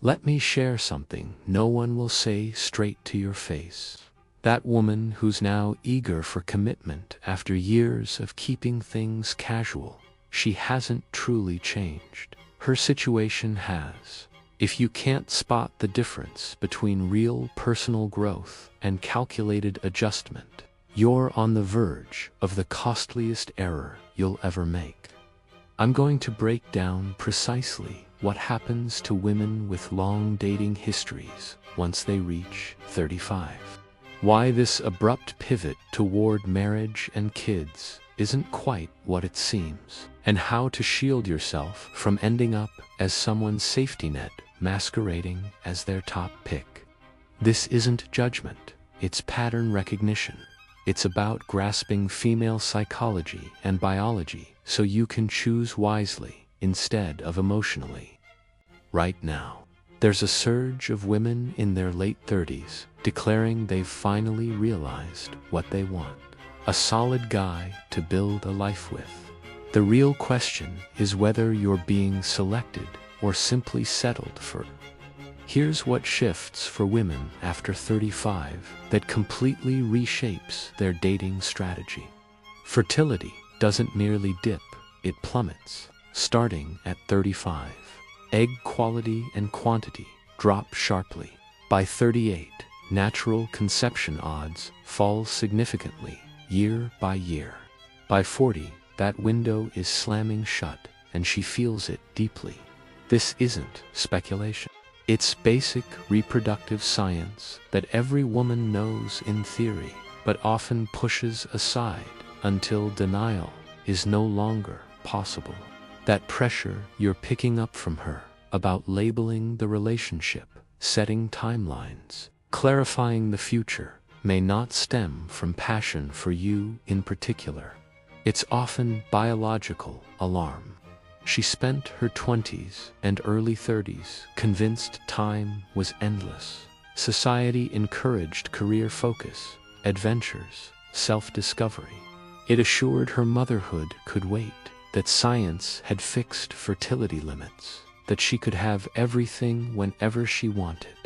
Let me share something no one will say straight to your face. That woman who's now eager for commitment after years of keeping things casual, she hasn't truly changed. Her situation has. If you can't spot the difference between real personal growth and calculated adjustment, you're on the verge of the costliest error you'll ever make. I'm going to break down precisely what happens to women with long dating histories once they reach 35. Why this abrupt pivot toward marriage and kids isn't quite what it seems, and how to shield yourself from ending up as someone's safety net masquerading as their top pick. This isn't judgment, it's pattern recognition. It's about grasping female psychology and biology so you can choose wisely instead of emotionally. Right now, there's a surge of women in their late 30s declaring they've finally realized what they want: a solid guy to build a life with. The real question is whether you're being selected or simply settled for. Here's what shifts for women after 35 that completely reshapes their dating strategy. Fertility doesn't merely dip, it plummets, starting at 35. Egg quality and quantity drop sharply. By 38, natural conception odds fall significantly, year by year. By 40, that window is slamming shut, and she feels it deeply. This isn't speculation. It's basic reproductive science that every woman knows in theory, but often pushes aside until denial is no longer possible. That pressure you're picking up from her about labeling the relationship, setting timelines, clarifying the future, may not stem from passion for you in particular. It's often biological alarm. She spent her 20s and early 30s convinced time was endless. Society encouraged career focus, adventures, self-discovery. It assured her motherhood could wait, that science had fixed fertility limits, that she could have everything whenever she wanted.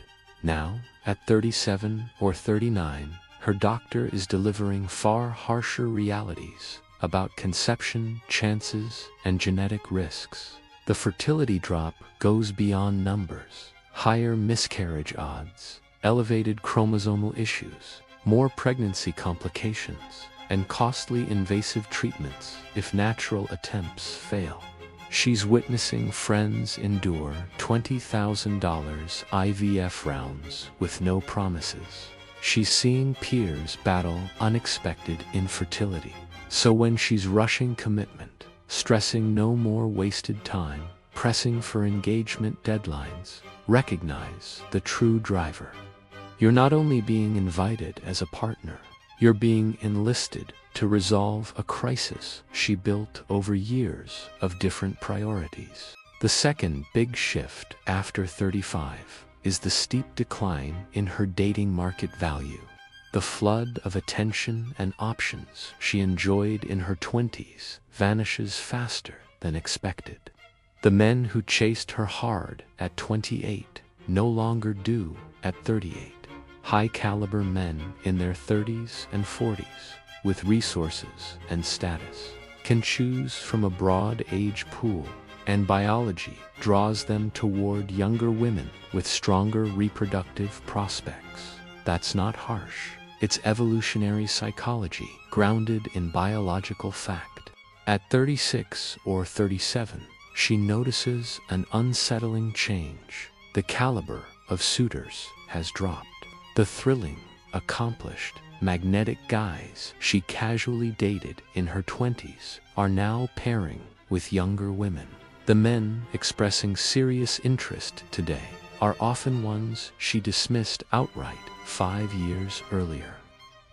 Now, at 37 or 39, her doctor is delivering far harsher realities about conception, chances, and genetic risks. The fertility drop goes beyond numbers. Higher miscarriage odds, elevated chromosomal issues, more pregnancy complications, and costly invasive treatments if natural attempts fail. She's witnessing friends endure $20,000 IVF rounds with no promises. She's seeing peers battle unexpected infertility. So when she's rushing commitment, stressing no more wasted time, pressing for engagement deadlines, recognize the true driver. You're not only being invited as a partner, you're being enlisted to resolve a crisis she built over years of different priorities. The second big shift after 35 is the steep decline in her dating market value. The flood of attention and options she enjoyed in her 20s vanishes faster than expected. The men who chased her hard at 28 no longer do at 38. High-caliber men in their 30s and 40s, with resources and status, can choose from a broad age pool, and biology draws them toward younger women with stronger reproductive prospects. That's not harsh. It's evolutionary psychology grounded in biological fact. At 36 or 37, she notices an unsettling change. The caliber of suitors has dropped. The thrilling, accomplished, magnetic guys she casually dated in her 20s are now pairing with younger women. The men expressing serious interest today are often ones she dismissed outright 5 years earlier.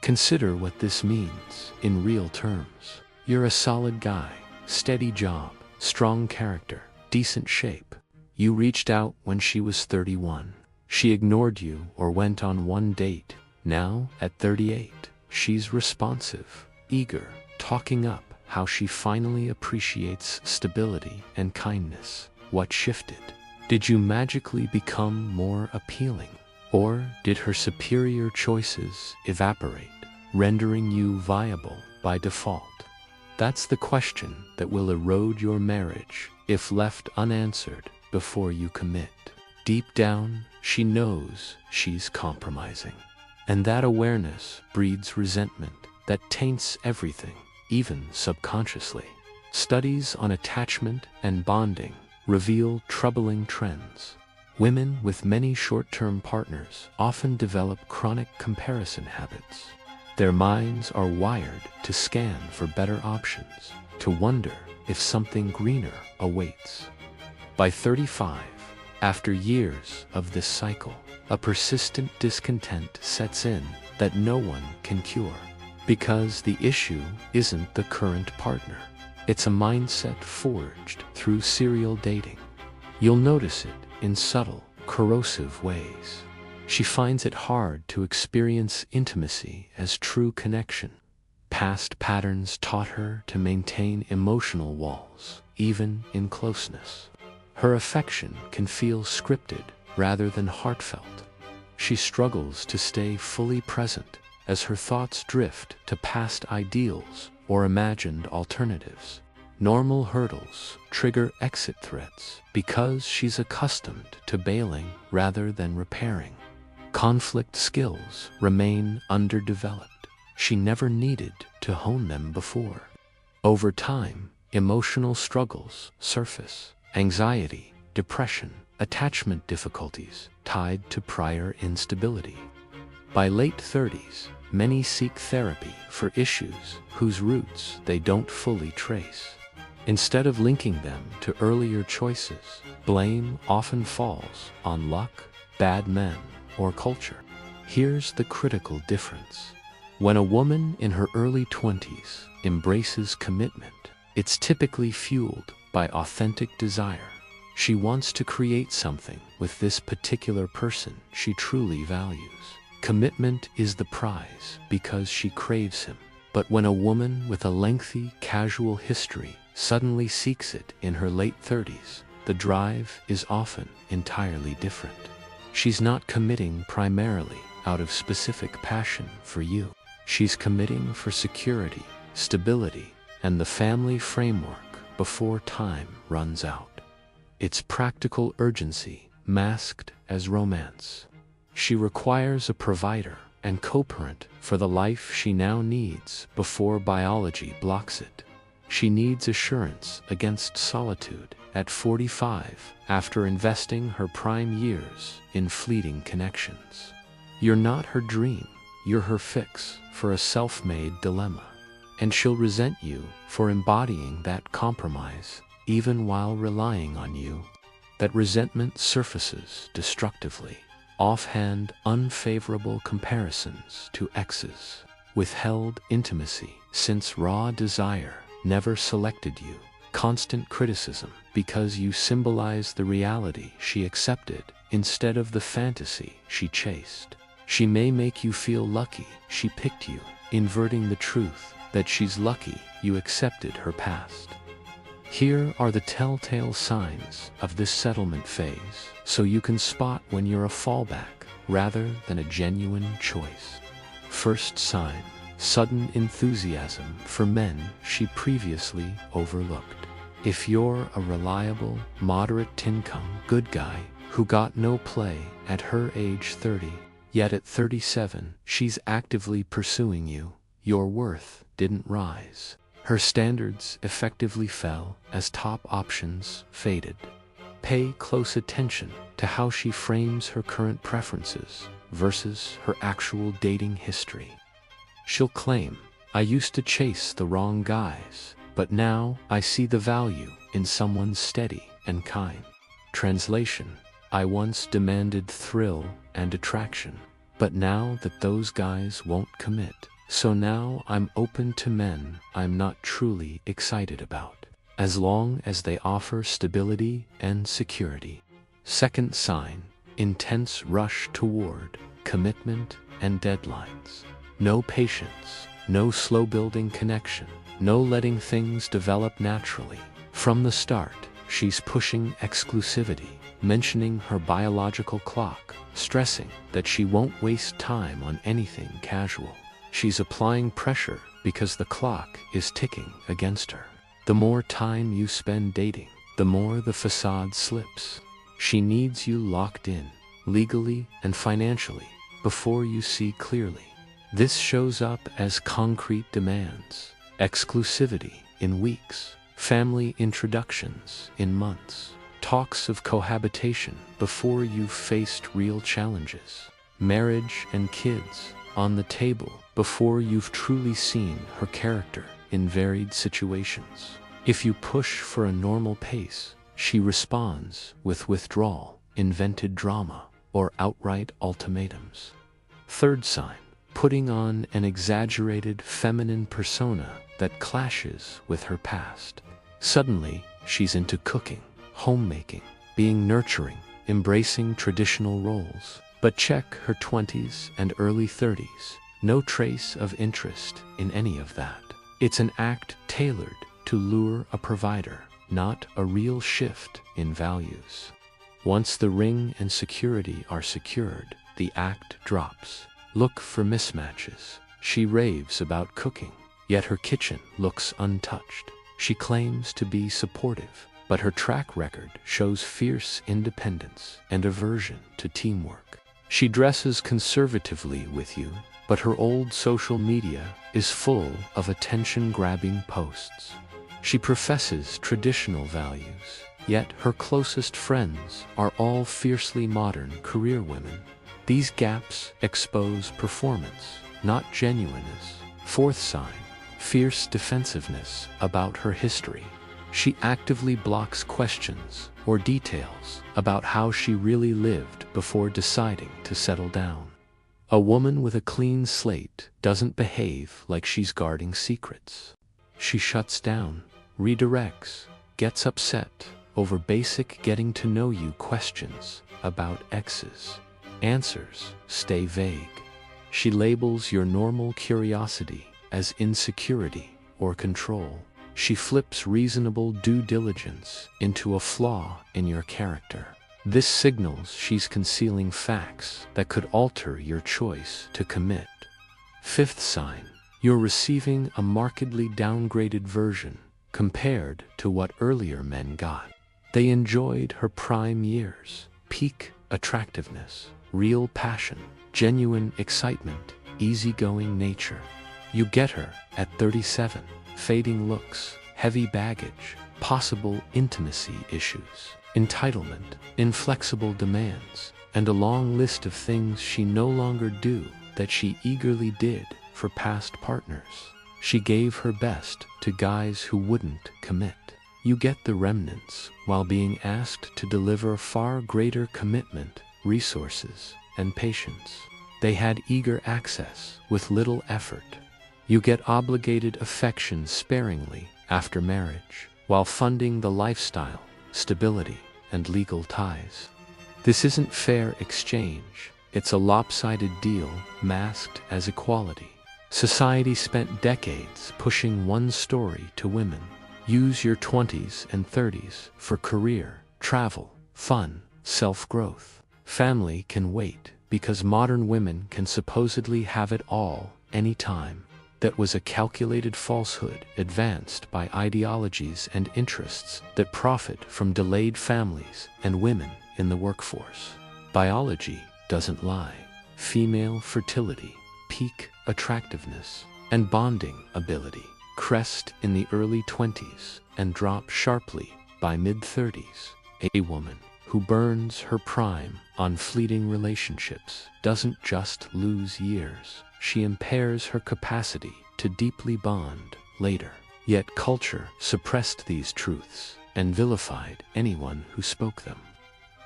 Consider what this means in real terms. You're a solid guy, steady job, strong character, decent shape. You reached out when she was 31. She ignored you or went on one date. Now, at 38, she's responsive, eager, talking up how she finally appreciates stability and kindness. What shifted? Did you magically become more appealing? Or did her superior choices evaporate, rendering you viable by default? That's the question that will erode your marriage if left unanswered before you commit. Deep down, she knows she's compromising. And that awareness breeds resentment that taints everything, even subconsciously. Studies on attachment and bonding reveal troubling trends. Women with many short-term partners often develop chronic comparison habits. Their minds are wired to scan for better options, to wonder if something greener awaits. By 35, after years of this cycle, a persistent discontent sets in that no one can cure. Because the issue isn't the current partner. It's a mindset forged through serial dating. You'll notice it in subtle, corrosive ways. She finds it hard to experience intimacy as true connection. Past patterns taught her to maintain emotional walls, even in closeness. Her affection can feel scripted rather than heartfelt. She struggles to stay fully present as her thoughts drift to past ideals or imagined alternatives. Normal hurdles trigger exit threats because she's accustomed to bailing rather than repairing. Conflict skills remain underdeveloped. She never needed to hone them before. Over time, emotional struggles surface. Anxiety, depression, attachment difficulties tied to prior instability. By late 30s, many seek therapy for issues whose roots they don't fully trace. Instead of linking them to earlier choices, blame often falls on luck, bad men, or culture. Here's the critical difference. When a woman in her early 20s embraces commitment, it's typically fueled by authentic desire. She wants to create something with this particular person she truly values. Commitment is the prize because she craves him. But when a woman with a lengthy, casual history suddenly seeks it in her late 30s, the drive is often entirely different. She's not committing primarily out of specific passion for you. She's committing for security, stability, and the family framework before time runs out. It's practical urgency masked as romance. She requires a provider and co-parent for the life she now needs before biology blocks it. She needs assurance against solitude at 45 after investing her prime years in fleeting connections. You're not her dream, you're her fix for a self-made dilemma. And she'll resent you for embodying that compromise, even while relying on you. That resentment surfaces destructively. Offhand, unfavorable comparisons to exes. Withheld intimacy, since raw desire never selected you. Constant criticism, because you symbolize the reality she accepted instead of the fantasy she chased. She may make you feel lucky she picked you, inverting the truth that she's lucky you accepted her past. Here are the telltale signs of this settlement phase, so you can spot when you're a fallback rather than a genuine choice. First sign, sudden enthusiasm for men she previously overlooked. If you're a reliable, moderate-income good guy who got no play at her age 30, yet at 37 she's actively pursuing you, your worth didn't rise. Her standards effectively fell as top options faded. Pay close attention to how she frames her current preferences versus her actual dating history. She'll claim, "I used to chase the wrong guys, but now I see the value in someone steady and kind." Translation, "I once demanded thrill and attraction, but now that those guys won't commit, so now I'm open to men I'm not truly excited about, as long as they offer stability and security." Second sign, intense rush toward commitment and deadlines. No patience, no slow building connection, no letting things develop naturally. From the start, she's pushing exclusivity, mentioning her biological clock, stressing that she won't waste time on anything casual. She's applying pressure because the clock is ticking against her. The more time you spend dating, the more the facade slips. She needs you locked in, legally and financially, before you see clearly. This shows up as concrete demands, exclusivity in weeks, family introductions in months, talks of cohabitation before you've faced real challenges, marriage and kids on the table before you've truly seen her character in varied situations. If you push for a normal pace, she responds with withdrawal, invented drama, or outright ultimatums. Third sign, putting on an exaggerated feminine persona that clashes with her past. Suddenly, she's into cooking, homemaking, being nurturing, embracing traditional roles. But check her 20s and early 30s. No trace of interest in any of that. It's an act tailored to lure a provider, not a real shift in values. Once the ring and security are secured, the act drops. Look for mismatches. She raves about cooking, yet her kitchen looks untouched. She claims to be supportive, but her track record shows fierce independence and aversion to teamwork. She dresses conservatively with you, but her old social media is full of attention-grabbing posts. She professes traditional values, yet her closest friends are all fiercely modern career women. These gaps expose performance, not genuineness. Fourth sign, fierce defensiveness about her history. She actively blocks questions or details about how she really lived before deciding to settle down. A woman with a clean slate doesn't behave like she's guarding secrets. She shuts down, redirects, gets upset over basic getting-to-know-you questions about exes. Answers stay vague. She labels your normal curiosity as insecurity or control. She flips reasonable due diligence into a flaw in your character. This signals she's concealing facts that could alter your choice to commit. Fifth sign, you're receiving a markedly downgraded version compared to what earlier men got. They enjoyed her prime years, peak attractiveness, real passion, genuine excitement, easygoing nature. You get her at 37, fading looks, heavy baggage, possible intimacy issues, entitlement, inflexible demands, and a long list of things she no longer do that she eagerly did for past partners. She gave her best to guys who wouldn't commit. You get the remnants while being asked to deliver far greater commitment, resources, and patience. They had eager access with little effort. You get obligated affection sparingly after marriage, while funding the lifestyle, stability, and legal ties. This isn't fair exchange. It's a lopsided deal masked as equality. Society spent decades pushing one story to women. Use your 20s and 30s for career, travel, fun, self-growth. Family can wait because modern women can supposedly have it all, anytime. That was a calculated falsehood advanced by ideologies and interests that profit from delayed families and women in the workforce. Biology doesn't lie. Female fertility, peak attractiveness, and bonding ability crest in the early 20s and drop sharply by mid-30s. A woman who burns her prime on fleeting relationships doesn't just lose years. She impairs her capacity to deeply bond later. Yet culture suppressed these truths and vilified anyone who spoke them.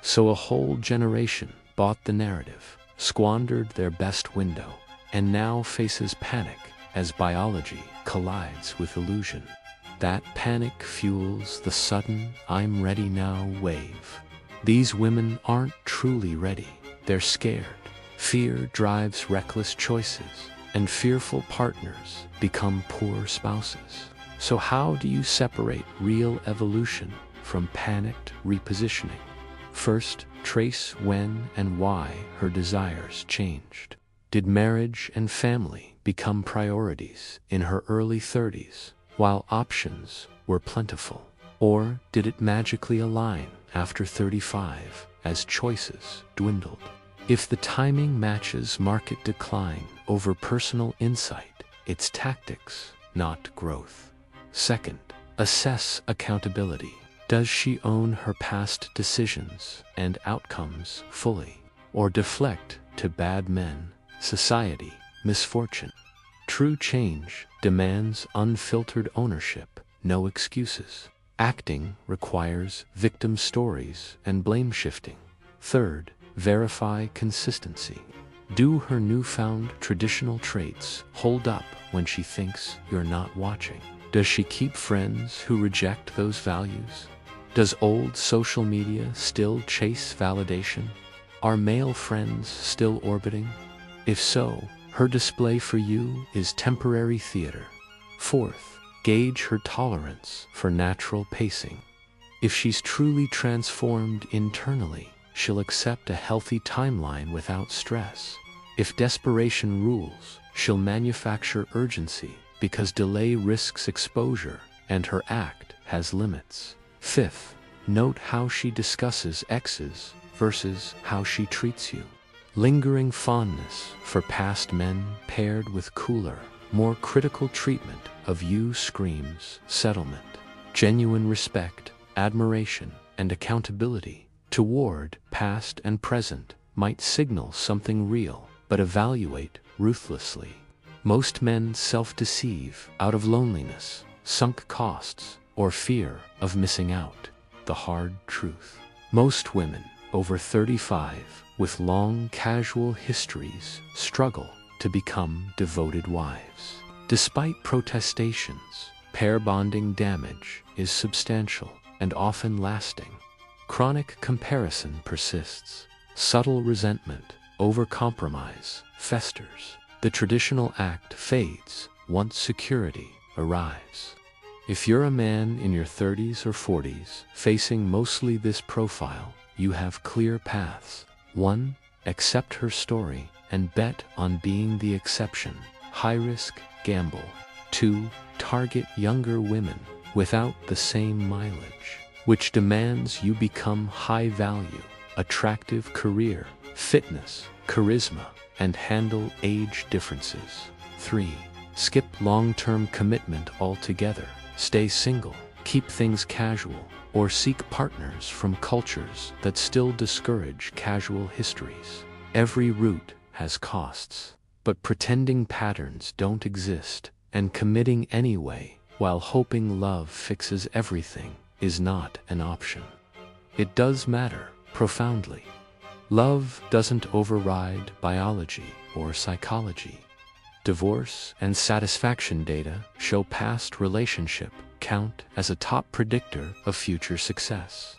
So a whole generation bought the narrative, squandered their best window, and now faces panic as biology collides with illusion. That panic fuels the sudden "I'm ready now" wave. These women aren't truly ready. They're scared. Fear drives reckless choices, and fearful partners become poor spouses. So how do you separate real evolution from panicked repositioning? First, trace when and why her desires changed. Did marriage and family become priorities in her early 30s, while options were plentiful? Or did it magically align after 35 as choices dwindled? If the timing matches market decline over personal insight, it's tactics, not growth. Second, assess accountability. Does she own her past decisions and outcomes fully, or deflect to bad men, society, misfortune? True change demands unfiltered ownership, no excuses. Acting requires victim stories and blame shifting. Third, verify consistency. Do her newfound traditional traits hold up when she thinks you're not watching? Does she keep friends who reject those values? Does old social media still chase validation? Are male friends still orbiting? If so, her display for you is temporary theater. Fourth, gauge her tolerance for natural pacing. If she's truly transformed internally, she'll accept a healthy timeline without stress. If desperation rules, she'll manufacture urgency because delay risks exposure and her act has limits. Fifth, note how she discusses exes versus how she treats you. Lingering fondness for past men paired with cooler, more critical treatment of you screams settlement. Genuine respect, admiration, and accountability toward past and present might signal something real, but evaluate ruthlessly. Most men self-deceive out of loneliness, sunk costs, or fear of missing out. The hard truth. Most women over 35 with long casual histories struggle to become devoted wives. Despite protestations, pair bonding damage is substantial and often lasting. Chronic comparison persists. Subtle resentment, overcompromise, festers. The traditional act fades once security arrives. If you're a man in your 30s or 40s facing mostly this profile, you have clear paths. 1. Accept her story and bet on being the exception. High-risk gamble. 2. Target younger women without the same mileage, which demands you become high-value, attractive career, fitness, charisma, and handle age differences. 3. Skip long-term commitment altogether. Stay single, keep things casual, or seek partners from cultures that still discourage casual histories. Every route has costs, but pretending patterns don't exist and committing anyway while hoping love fixes everything is not an option. It does matter profoundly. Love doesn't override biology or psychology. Divorce and satisfaction data show past relationship count as a top predictor of future success.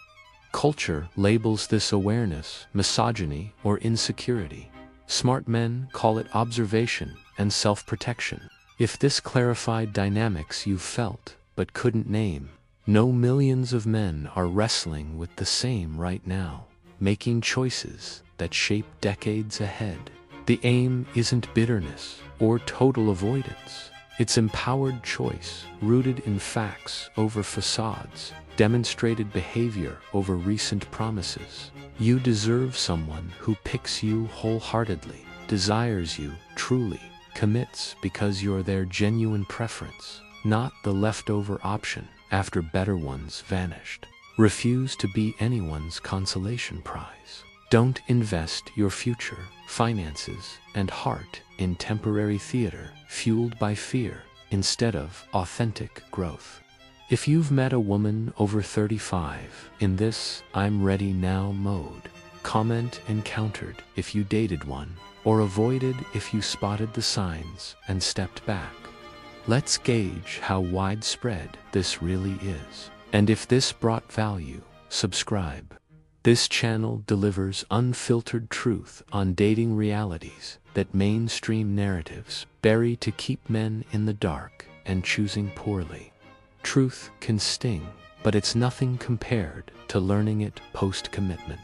Culture labels this awareness misogyny or insecurity. Smart men call it observation and self-protection. If this clarified dynamics you've felt but couldn't name, know millions of men are wrestling with the same right now, making choices that shape decades ahead. The aim isn't bitterness or total avoidance. It's empowered choice, rooted in facts over facades, demonstrated behavior over recent promises. You deserve someone who picks you wholeheartedly, desires you truly, commits because you're their genuine preference, not the leftover option after better ones vanished. Refuse to be anyone's consolation prize. Don't invest your future, finances, and heart in temporary theater fueled by fear instead of authentic growth. If you've met a woman over 35 in this I'm ready now mode, comment encountered if you dated one, or avoided if you spotted the signs and stepped back. Let's gauge how widespread this really is. And if this brought value, subscribe. This channel delivers unfiltered truth on dating realities that mainstream narratives bury to keep men in the dark and choosing poorly. Truth can sting, but it's nothing compared to learning it post-commitment.